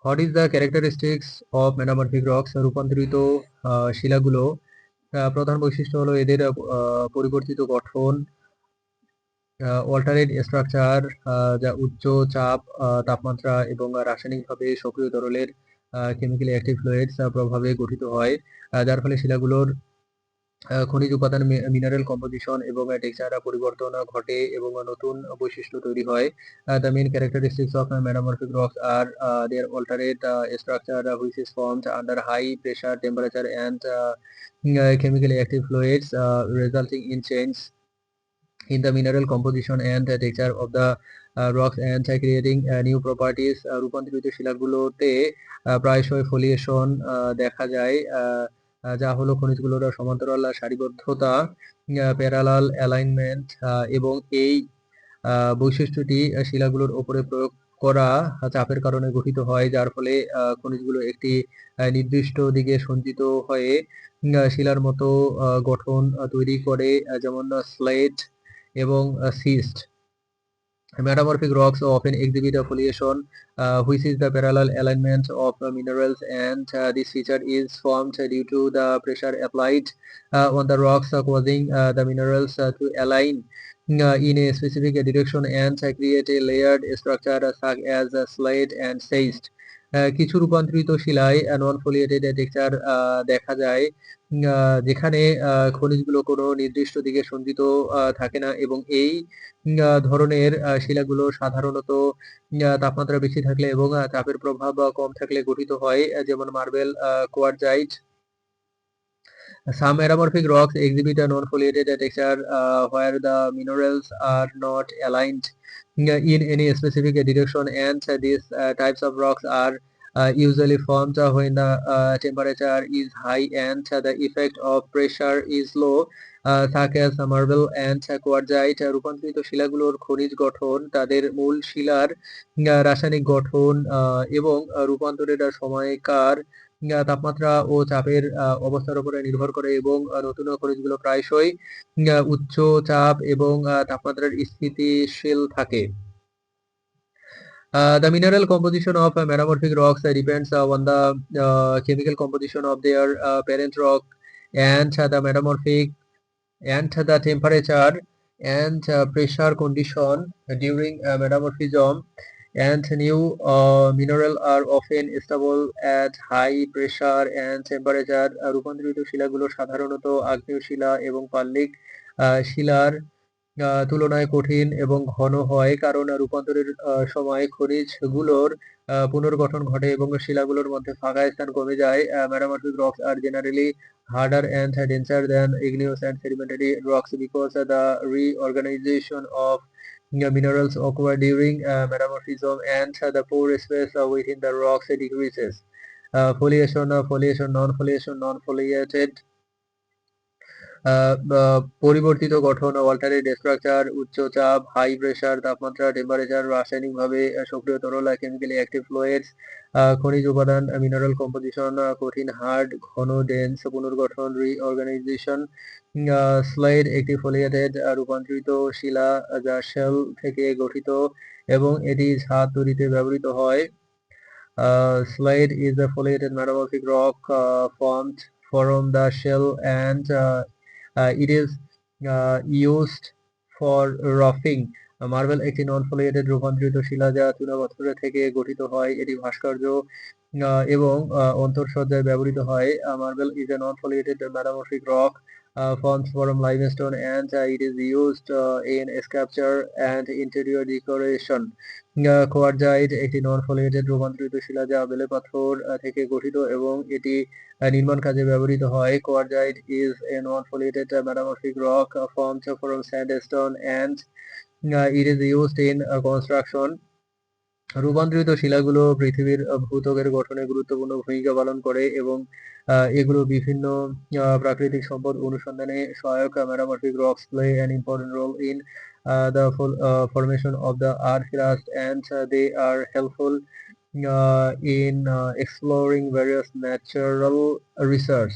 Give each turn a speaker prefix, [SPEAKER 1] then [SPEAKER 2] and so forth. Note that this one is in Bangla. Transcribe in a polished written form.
[SPEAKER 1] What is the characteristics of metamorphic rocks? রূপান্তরিত শিলাগুলো প্রধান বৈশিষ্ট্য হলো এদের পরিবর্তিত গঠন, অল্টারেট স্ট্রাকচার, যা উচ্চ চাপ, তাপমাত্রা এবং রাসায়নিকভাবে সক্রিয় তরলের কেমিক্যালি অ্যাক্টিভ ফ্লুইডস প্রভাবে গঠিত হয়, যার ফলে শিলাগুলোর খনিজ উপাদান, মিনারেল কম্পোজিশন এবং টেক্সচার পরিবর্তন ঘটে এবং নতুন বৈশিষ্ট্য তৈরি হয়। The main characteristics of metamorphic rocks are their alternate structure, which is formed under high pressure, temperature, and chemically active fluids, resulting in change in the mineral composition and texture of the rocks and creating new properties. রূপান্তরিত শিলাগুলোতে প্রায়শই ফলিয়েশন দেখা যায়, যা হলো খনিজগুলোর সমান্তরাল সারিবদ্ধতা, প্যারালাল অ্যালাইনমেন্ট, এবং এই বৈশিষ্ট্যটি শিলাগুলোর উপরে প্রয়োগ করা চাপের কারণে গঠিত হয়, যার ফলে খনিজগুলো একটি নির্দিষ্ট দিকে সঞ্চিত হয়ে শিলার মতো গঠন তৈরি করে, যেমন স্লেট এবং cyst. Metamorphic rocks often exhibit a foliation, which is the parallel alignment of minerals, and this feature is formed due to the pressure applied on the rocks, causing the minerals to align in a specific direction and create a layered structure such as slate and schist. কিছু রূপান্তরিত শিলায় নন ফোলিয়েটেড টেক্সচার দেখা যায়, যেখানে খনিজগুলো কোনো নির্দিষ্ট দিকে সঞ্চিত থাকে না, এবং এই ধরনের শিলাগুলো সাধারণত তাপমাত্রা বেশি থাকলে এবং চাপের প্রভাব কম থাকলে গঠিত হয়, যেমন marble, quartzite. Some metamorphic rocks exhibit a non-foliated texture where the minerals are not aligned in any specific direction, and these types of rocks are usually formed when the temperature is high and the effect of pressure is low, such as marble and quartzite. রূপান্তরিত শিলাগুলোর খনিজ গঠন তাদের মূল শিলার রাসায়নিক গঠন এবং রূপান্তরের সময়কার, তাপমাত্রা ও চাপের অবস্থার উপরে নির্ভর করে, এবং নতুন খনিজগুলো প্রায়শই উচ্চ চাপ এবং তাপমাত্রার স্থিতিশীল থাকে। The mineral composition of metamorphic rocks depends on the chemical composition of their parent rock, and the metamorphic and the temperature and pressure condition during metamorphism, and new mineral are often stable at high pressure and temperature. রূপান্তরিত শিলাগুলো সাধারণত আগ্নেয় শিলা এবং পাললিক শিলার তুলনায় কঠিন এবং ঘন হয়, কারণ রূপান্তরের সময় খনিজগুলোর পুনর্গঠন ঘটে এবং শিলাগুলোর মধ্যে ফাঁকা স্থান কমে যায়। Metamorphic rocks are generally harder and denser than igneous and sedimentary rocks because the reorganization of minerals occur during metamorphism, and the pore space within the rocks decreases. Foliation, non-foliation, non-foliated, পরিবর্তিত গঠন, অল্টারেট স্ট্রাকচার, উচ্চ চাপ, হাই প্রেসার, তাপমাত্রা, টেম্পারেচার, রাসায়নিকভাবে সক্রিয় তরল, কেমিক্যালি অ্যাক্টিভ ফ্লুইডস, খনিজ উপাদান, মিনারেল কম্পোজিশন, কঠিন, হার্ড, ঘন, ডেন্স, পুনর্গঠন, রিঅর্গানাইজেশন। স্লাইড একটি ফোলিয়েটেড রূপান্তরিত শিলা যা শেল থেকে গঠিত এবং এটি ছাদ তৈরিতে ব্যবহৃত হয়। Slate is a foliated metamorphic rock formed from the shell, and it is used for roughing. Marble একটি নন ফোলিয়েটেড রূপান্তরিত শিলা যা চুনাপাথর থেকে গঠিত হয়, এটি ভাস্কর্য এবং অন্তঃসজ্জায় ব্যবহৃত হয়। Marble is a non-foliated metamorphic rock formed from limestone, and it is used in sculpture and interior decoration. Quartzite একটি নন ফোলিয়েটেড রূপান্তরিত শিলা যা বেলে পাথর থেকে গঠিত এবং এটি নির্মাণ কাজে ব্যবহৃত হয়। Quartzite is a non-foliated metamorphic rock formed from sandstone, and it is used in construction. রূপান্তরিত শিলাগুলো পৃথিবীর ভূত্বকের গঠনে গুরুত্বপূর্ণ ভূমিকা পালন করে এবং এগুলো বিভিন্ন প্রাকৃতিক সম্পদ অনুসন্ধানে সহায়ক। Metamorphic rocks play an important role in the formation of the earth crust, and they are helpful in exploring various natural research.